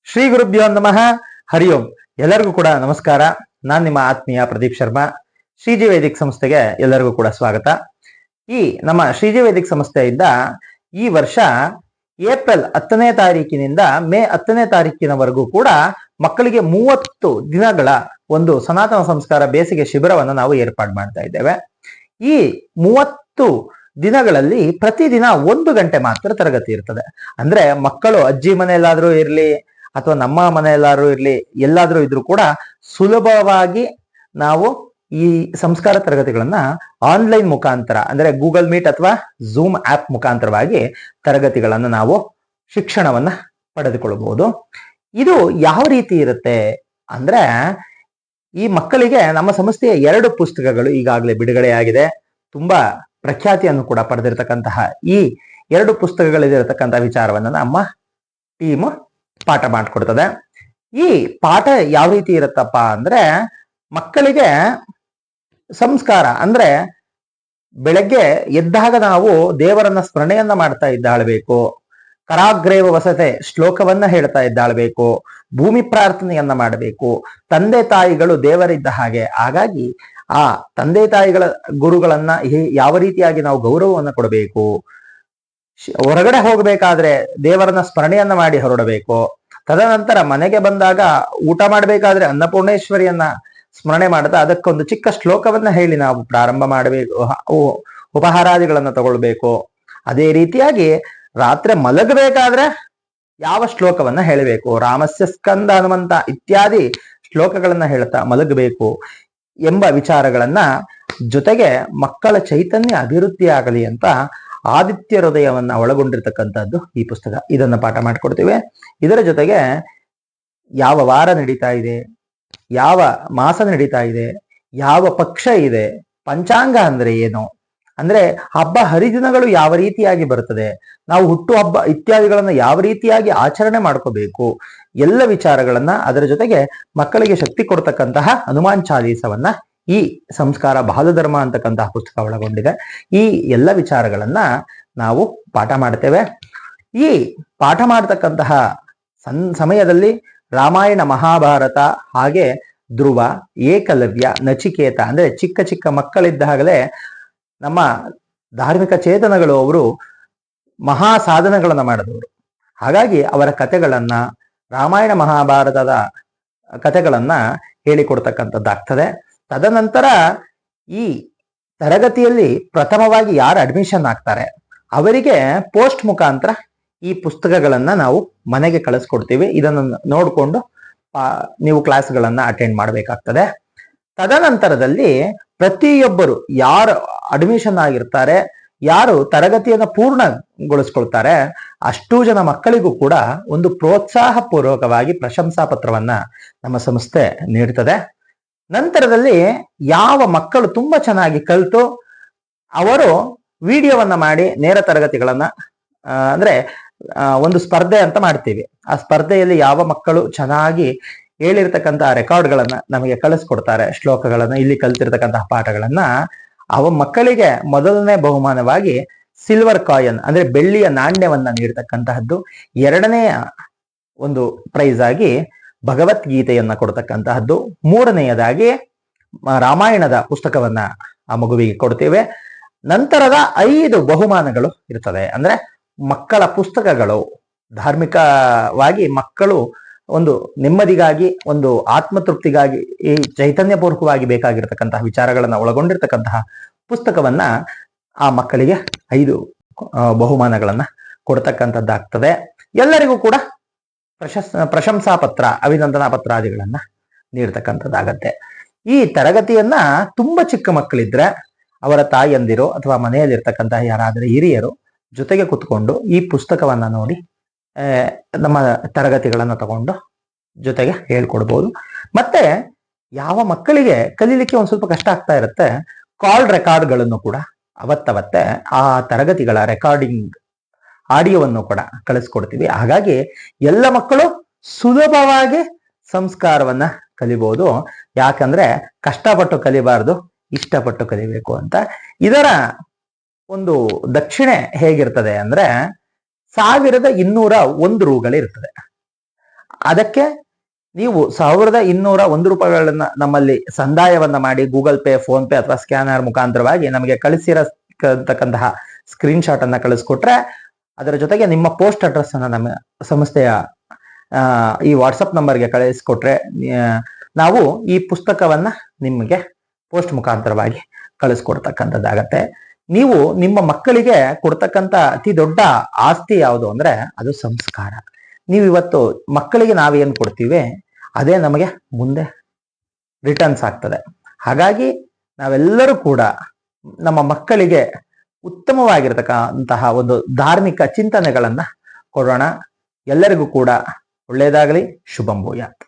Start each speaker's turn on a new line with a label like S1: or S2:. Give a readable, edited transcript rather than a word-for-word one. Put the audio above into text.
S1: ಶ್ರೀ ಗುರುಭ್ಯೋ ನಮಃ. ಹರಿ ಓಂ. ಎಲ್ಲರಿಗೂ ಕೂಡ ನಮಸ್ಕಾರ. ನಾನು ನಿಮ್ಮ ಆತ್ಮೀಯ ಪ್ರದೀಪ್ ಶರ್ಮಾ. ಶ್ರೀಜಿ ವೇದಿಕ್ ಸಂಸ್ಥೆಗೆ ಎಲ್ಲರಿಗೂ ಕೂಡ ಸ್ವಾಗತ. ಈ ನಮ್ಮ ಶ್ರೀಜಿ ವೇದಿಕ್ ಸಂಸ್ಥೆಯಿಂದ ಈ ವರ್ಷ ಏಪ್ರಿಲ್ 10ನೇ ತಾರೀಕಿನಿಂದ ಮೇ 10ನೇ ತಾರೀಕಿನವರೆಗೂ ಕೂಡ ಮಕ್ಕಳಿಗೆ 30 ದಿನಗಳ ಒಂದು ಸನಾತನ ಸಂಸ್ಕಾರ ಬೇಸಿಗೆ ಶಿಬಿರವನ್ನು ನಾವು ಏರ್ಪಾಡು ಮಾಡ್ತಾ ಇದ್ದೇವೆ. ಈ 30 ದಿನಗಳಲ್ಲಿ ಪ್ರತಿದಿನ 1 ಗಂಟೆ ಮಾತ್ರ ತರಗತಿ ಇರ್ತದೆ. ಅಂದ್ರೆ ಮಕ್ಕಳು ಅಜ್ಜಿ ಮನೆಯಲ್ಲಾದ್ರೂ ಇರ್ಲಿ ಅಥವಾ ನಮ್ಮ ಮನೆಯಲ್ಲಾದ್ರೂ ಇರ್ಲಿ, ಎಲ್ಲಾದ್ರೂ ಇದ್ರೂ ಕೂಡ ಸುಲಭವಾಗಿ ನಾವು ಈ ಸಂಸ್ಕಾರ ತರಗತಿಗಳನ್ನ ಆನ್ಲೈನ್ ಮುಖಾಂತರ ಅಂದ್ರೆ ಗೂಗಲ್ ಮೀಟ್ ಅಥವಾ ಝೂಮ್ ಆಪ್ ಮುಖಾಂತರವಾಗಿ ತರಗತಿಗಳನ್ನ ನಾವು ಶಿಕ್ಷಣವನ್ನ ಪಡೆದುಕೊಳ್ಳಬಹುದು. ಇದು ಯಾವ ರೀತಿ ಇರುತ್ತೆ ಅಂದ್ರೆ, ಈ ಮಕ್ಕಳಿಗೆ ನಮ್ಮ ಸಂಸ್ಥೆಯ 2 ಪುಸ್ತಕಗಳು ಈಗಾಗಲೇ ಬಿಡುಗಡೆಯಾಗಿದೆ. ತುಂಬಾ ಪ್ರಖ್ಯಾತಿಯನ್ನು ಕೂಡ ಪಡೆದಿರತಕ್ಕಂತಹ ಈ 2 ಪುಸ್ತಕಗಳಿರತಕ್ಕಂತಹ ವಿಚಾರವನ್ನ ನಮ್ಮ ಟೀಮ್ ಪಾಠ ಮಾಡಿಕೊಡ್ತದೆ. ಈ ಪಾಠ ಯಾವ ರೀತಿ ಇರುತ್ತಪ್ಪ ಅಂದ್ರೆ, ಮಕ್ಕಳಿಗೆ ಸಂಸ್ಕಾರ ಅಂದ್ರೆ ಬೆಳಗ್ಗೆ ಎದ್ದಾಗ ನಾವು ದೇವರನ್ನ ಸ್ಮರಣೆಯನ್ನ ಮಾಡ್ತಾ ಇದ್ದಾಳ್ಬೇಕು, ಕರಾಗ್ರೇವ ವಸತೆ ಶ್ಲೋಕವನ್ನ ಹೇಳ್ತಾ ಇದ್ದಾಳ್ಬೇಕು, ಭೂಮಿ ಪ್ರಾರ್ಥನೆಯನ್ನ ಮಾಡಬೇಕು. ತಂದೆ ತಾಯಿಗಳು ದೇವರಿದ್ದ ಹಾಗೆ, ಹಾಗಾಗಿ ಆ ತಂದೆ ತಾಯಿಗಳ ಗುರುಗಳನ್ನ ಯಾವ ರೀತಿಯಾಗಿ ನಾವು ಗೌರವವನ್ನು ಕೊಡಬೇಕು. ಹೊರಗಡೆ ಹೋಗಬೇಕಾದ್ರೆ ದೇವರನ್ನ ಸ್ಮರಣೆಯನ್ನ ಮಾಡಿ ಹೊರಡಬೇಕು. ತದನಂತರ ಮನೆಗೆ ಬಂದಾಗ ಊಟ ಮಾಡಬೇಕಾದ್ರೆ ಅನ್ನಪೂರ್ಣೇಶ್ವರಿಯನ್ನ ಸ್ಮರಣೆ ಮಾಡ್ತಾ ಅದಕ್ಕೊಂದು ಚಿಕ್ಕ ಶ್ಲೋಕವನ್ನ ಹೇಳಿ ನಾವು ಪ್ರಾರಂಭ ಮಾಡಬೇಕು, ಉಪಹಾರಾದಿಗಳನ್ನ ತಗೊಳ್ಬೇಕು. ಅದೇ ರೀತಿಯಾಗಿ ರಾತ್ರಿ ಮಲಗಬೇಕಾದ್ರೆ ಯಾವ ಶ್ಲೋಕವನ್ನ ಹೇಳಬೇಕು, ರಾಮಸ್ಯ ಸ್ಕಂದ ಹನುಮಂತ ಇತ್ಯಾದಿ ಶ್ಲೋಕಗಳನ್ನ ಹೇಳ್ತಾ ಮಲಗಬೇಕು ಎಂಬ ವಿಚಾರಗಳನ್ನ, ಜೊತೆಗೆ ಮಕ್ಕಳ ಚೈತನ್ಯ ಅಭಿವೃದ್ಧಿ ಆಗಲಿ ಅಂತ ಆದಿತ್ಯ ಹೃದಯವನ್ನ ಒಳಗೊಂಡಿರ್ತಕ್ಕಂಥದ್ದು ಈ ಪುಸ್ತಕ. ಇದನ್ನ ಪಾಠ ಮಾಡಿಕೊಡ್ತೀವಿ. ಇದರ ಜೊತೆಗೆ ಯಾವ ವಾರ ನಡೀತಾ ಇದೆ, ಯಾವ ಮಾಸ ನಡೀತಾ ಇದೆ, ಯಾವ ಪಕ್ಷ ಇದೆ, ಪಂಚಾಂಗ ಅಂದ್ರೆ ಏನು, ಅಂದ್ರೆ ಹಬ್ಬ ಹರಿದಿನಗಳು ಯಾವ ರೀತಿಯಾಗಿ ಬರ್ತದೆ, ನಾವು ಹುಟ್ಟು ಹಬ್ಬ ಇತ್ಯಾದಿಗಳನ್ನ ಯಾವ ರೀತಿಯಾಗಿ ಆಚರಣೆ ಮಾಡ್ಕೋಬೇಕು, ಎಲ್ಲ ವಿಚಾರಗಳನ್ನ, ಅದರ ಜೊತೆಗೆ ಮಕ್ಕಳಿಗೆ ಶಕ್ತಿ ಕೊಡ್ತಕ್ಕಂತಹ ಹನುಮಾನ್ ಚಾಲೀಸವನ್ನ ಈ ಸಂಸ್ಕಾರ ಬಾಲಧರ್ಮ ಅಂತಕ್ಕಂತಹ ಪುಸ್ತಕ ಒಳಗೊಂಡಿದೆ. ಈ ಎಲ್ಲ ವಿಚಾರಗಳನ್ನ ನಾವು ಪಾಠ ಮಾಡ್ತೇವೆ. ಈ ಪಾಠ ಮಾಡತಕ್ಕಂತಹ ಸಮಯದಲ್ಲಿ ರಾಮಾಯಣ, ಮಹಾಭಾರತ, ಹಾಗೆ ಧ್ರುವ, ಏಕಲವ್ಯ, ನಚಿಕೇತ ಅಂದ್ರೆ ಚಿಕ್ಕ ಚಿಕ್ಕ ಮಕ್ಕಳಿದ್ದಾಗಲೇ ನಮ್ಮ ಧಾರ್ಮಿಕ ಚೇತನಗಳು ಅವರು ಮಹಾ ಸಾಧನೆಗಳನ್ನ ಮಾಡಿದವರು. ಹಾಗಾಗಿ ಅವರ ಕಥೆಗಳನ್ನ, ರಾಮಾಯಣ ಮಹಾಭಾರತದ ಕಥೆಗಳನ್ನ ಹೇಳಿಕೊಡ್ತಕ್ಕಂಥದ್ದಾಗ್ತದೆ. ತದನಂತರ ಈ ತರಗತಿಯಲ್ಲಿ ಪ್ರಥಮವಾಗಿ ಯಾರು ಅಡ್ಮಿಷನ್ ಆಗ್ತಾರೆ ಅವರಿಗೆ ಪೋಸ್ಟ್ ಮುಖಾಂತರ ಈ ಪುಸ್ತಕಗಳನ್ನ ನಾವು ಮನೆಗೆ ಕಳಿಸ್ಕೊಡ್ತೀವಿ. ಇದನ್ನು ನೋಡಿಕೊಂಡು ನೀವು ಕ್ಲಾಸ್ಗಳನ್ನ ಅಟೆಂಡ್ ಮಾಡಬೇಕಾಗ್ತದೆ. ತದನಂತರದಲ್ಲಿ ಪ್ರತಿಯೊಬ್ಬರು ಯಾರು ಅಡ್ಮಿಷನ್ ಆಗಿರ್ತಾರೆ, ಯಾರು ತರಗತಿಯನ್ನು ಪೂರ್ಣಗೊಳಿಸ್ಕೊಳ್ತಾರೆ, ಅಷ್ಟೂ ಜನ ಮಕ್ಕಳಿಗೂ ಕೂಡ ಒಂದು ಪ್ರೋತ್ಸಾಹ ಪೂರ್ವಕವಾಗಿ ಪ್ರಶಂಸಾ ಪತ್ರವನ್ನ ನಮ್ಮ ಸಂಸ್ಥೆ ನೀಡ್ತದೆ. ನಂತರದಲ್ಲಿ ಯಾವ ಮಕ್ಕಳು ತುಂಬಾ ಚೆನ್ನಾಗಿ ಕಲಿತು ಅವರು ವಿಡಿಯೋವನ್ನ ಮಾಡಿ ನೇರ ತರಗತಿಗಳನ್ನ ಅಂದ್ರೆ ಒಂದು ಸ್ಪರ್ಧೆ ಅಂತ ಮಾಡ್ತೀವಿ. ಆ ಸ್ಪರ್ಧೆಯಲ್ಲಿ ಯಾವ ಮಕ್ಕಳು ಚೆನ್ನಾಗಿ ಹೇಳಿರ್ತಕ್ಕಂತಹ ರೆಕಾರ್ಡ್ಗಳನ್ನ ನಮಗೆ ಕಳಿಸ್ಕೊಡ್ತಾರೆ, ಶ್ಲೋಕಗಳನ್ನ, ಇಲ್ಲಿ ಕಲ್ತಿರ್ತಕ್ಕಂತಹ ಪಾಠಗಳನ್ನ, ಅವ ಮಕ್ಕಳಿಗೆ ಮೊದಲನೇ ಬಹುಮಾನವಾಗಿ ಸಿಲ್ವರ್ ಕಾಯಿನ್ ಅಂದ್ರೆ ಬೆಳ್ಳಿಯ ನಾಣ್ಯವನ್ನ ನೀಡ್ತಕ್ಕಂತಹದ್ದು. ಎರಡನೆಯ ಒಂದು ಪ್ರೈಸ್ ಆಗಿ ಭಗವದ್ಗೀತೆಯನ್ನ ಕೊಡ್ತಕ್ಕಂತಹದ್ದು. ಮೂರನೆಯದಾಗಿ ರಾಮಾಯಣದ ಪುಸ್ತಕವನ್ನ ಆ ಮಗುವಿಗೆ ಕೊಡ್ತೇವೆ. ನಂತರದ 5 ಬಹುಮಾನಗಳು ಇರ್ತದೆ. ಅಂದ್ರೆ ಮಕ್ಕಳ ಪುಸ್ತಕಗಳು, ಧಾರ್ಮಿಕವಾಗಿ ಮಕ್ಕಳು ಒಂದು ನೆಮ್ಮದಿಗಾಗಿ, ಒಂದು ಆತ್ಮತೃಪ್ತಿಗಾಗಿ, ಈ ಚೈತನ್ಯಪೂರ್ವಕವಾಗಿ ಬೇಕಾಗಿರ್ತಕ್ಕಂತಹ ವಿಚಾರಗಳನ್ನ ಒಳಗೊಂಡಿರ್ತಕ್ಕಂತಹ ಪುಸ್ತಕವನ್ನ ಆ ಮಕ್ಕಳಿಗೆ 5 ಬಹುಮಾನಗಳನ್ನ ಕೊಡ್ತಕ್ಕಂಥದ್ದಾಗ್ತದೆ. ಎಲ್ಲರಿಗೂ ಕೂಡ ಪ್ರಶಂಸಾ ಪತ್ರ, ಅಭಿನಂದನಾ ಪತ್ರಾದಿಗಳನ್ನ ನೀಡ್ತಕ್ಕಂಥದ್ದಾಗತ್ತೆ. ಈ ತರಗತಿಯನ್ನ ತುಂಬಾ ಚಿಕ್ಕ ಮಕ್ಕಳಿದ್ರೆ ಅವರ ತಾಯಿಯಂದಿರು ಅಥವಾ ಮನೆಯಲ್ಲಿರ್ತಕ್ಕಂತಹ ಯಾರಾದರೂ ಹಿರಿಯರು ಜೊತೆಗೆ ಕುತ್ಕೊಂಡು ಈ ಪುಸ್ತಕವನ್ನ ನೋಡಿ ನಮ್ಮ ತರಗತಿಗಳನ್ನ ತಗೊಂಡು ಜೊತೆಗೆ ಹೇಳ್ಕೊಡ್ಬೋದು. ಮತ್ತೆ ಯಾವ ಮಕ್ಕಳಿಗೆ ಕಲೀಲಿಕ್ಕೆ ಒಂದ್ ಸ್ವಲ್ಪ ಕಷ್ಟ ಆಗ್ತಾ ಇರುತ್ತೆ, ಕಾಲ್ ರೆಕಾರ್ಡ್ಗಳನ್ನು ಕೂಡ ಅವತ್ತವತ್ತೆ ಆ ತರಗತಿಗಳ ರೆಕಾರ್ಡಿಂಗ್ ಆಡಿಯೋವನ್ನು ಕೂಡ ಕಳಿಸ್ಕೊಡ್ತೀವಿ. ಹಾಗಾಗಿ ಎಲ್ಲ ಮಕ್ಕಳು ಸುಲಭವಾಗಿ ಸಂಸ್ಕಾರವನ್ನ ಕಲಿಬಹುದು. ಯಾಕಂದ್ರೆ ಕಷ್ಟಪಟ್ಟು ಕಲಿಬಾರ್ದು, ಇಷ್ಟಪಟ್ಟು ಕಲಿಬೇಕು ಅಂತ. ಇದರ ಒಂದು ದಕ್ಷಿಣೆ ಹೇಗಿರ್ತದೆ ಅಂದ್ರೆ 1201 ರೂಗಳಿರ್ತದೆ.
S2: ಅದಕ್ಕೆ ನೀವು 1201 ರೂಪಾಯಿಗಳನ್ನ ನಮ್ಮಲ್ಲಿ ಸಂದಾಯವನ್ನ ಮಾಡಿ ಗೂಗಲ್ ಪೇ, ಫೋನ್ ಪೇ ಅಥವಾ ಸ್ಕ್ಯಾನರ್ ಮುಖಾಂತರವಾಗಿ ನಮಗೆ ಕಳಿಸಿರತಕ್ಕಂತಹ ಸ್ಕ್ರೀನ್ ಶಾಟ್ ಅನ್ನ ಕಳಿಸ್ಕೊಟ್ರೆ, ಅದರ ಜೊತೆಗೆ ನಿಮ್ಮ ಪೋಸ್ಟ್ ಅಡ್ರೆಸ್ ಅನ್ನ ನಮ್ಮ ಸಂಸ್ಥೆಯ ಈ ವಾಟ್ಸಪ್ ನಂಬರ್ಗೆ ಕಳಿಸ್ಕೊಟ್ರೆ ನಾವು ಈ ಪುಸ್ತಕವನ್ನ ನಿಮಗೆ ಪೋಸ್ಟ್ ಮುಖಾಂತರವಾಗಿ ಕಳಿಸ್ಕೊಡ್ತಕ್ಕಂಥದ್ದಾಗತ್ತೆ. ನೀವು ನಿಮ್ಮ ಮಕ್ಕಳಿಗೆ ಕೊಡ್ತಕ್ಕಂಥ ಅತಿ ದೊಡ್ಡ ಆಸ್ತಿ ಯಾವುದು ಅಂದ್ರೆ ಅದು ಸಂಸ್ಕಾರ. ನೀವು ಇವತ್ತು ಮಕ್ಕಳಿಗೆ ನಾವೇನ್ ಕೊಡ್ತೀವಿ ಅದೇ ನಮಗೆ ಮುಂದೆ ರಿಟರ್ನ್ಸ್ ಆಗ್ತದೆ. ಹಾಗಾಗಿ ನಾವೆಲ್ಲರೂ ಕೂಡ ನಮ್ಮ ಮಕ್ಕಳಿಗೆ ಉತ್ತಮವಾಗಿರತಕ್ಕಂತಹ ಒಂದು ಧಾರ್ಮಿಕ ಚಿಂತನೆಗಳನ್ನ ಕೊಡೋಣ. ಎಲ್ಲರಿಗೂ ಕೂಡ ಒಳ್ಳೆಯದಾಗಲಿ. ಶುಭಂ ಭೂಯಾತ್.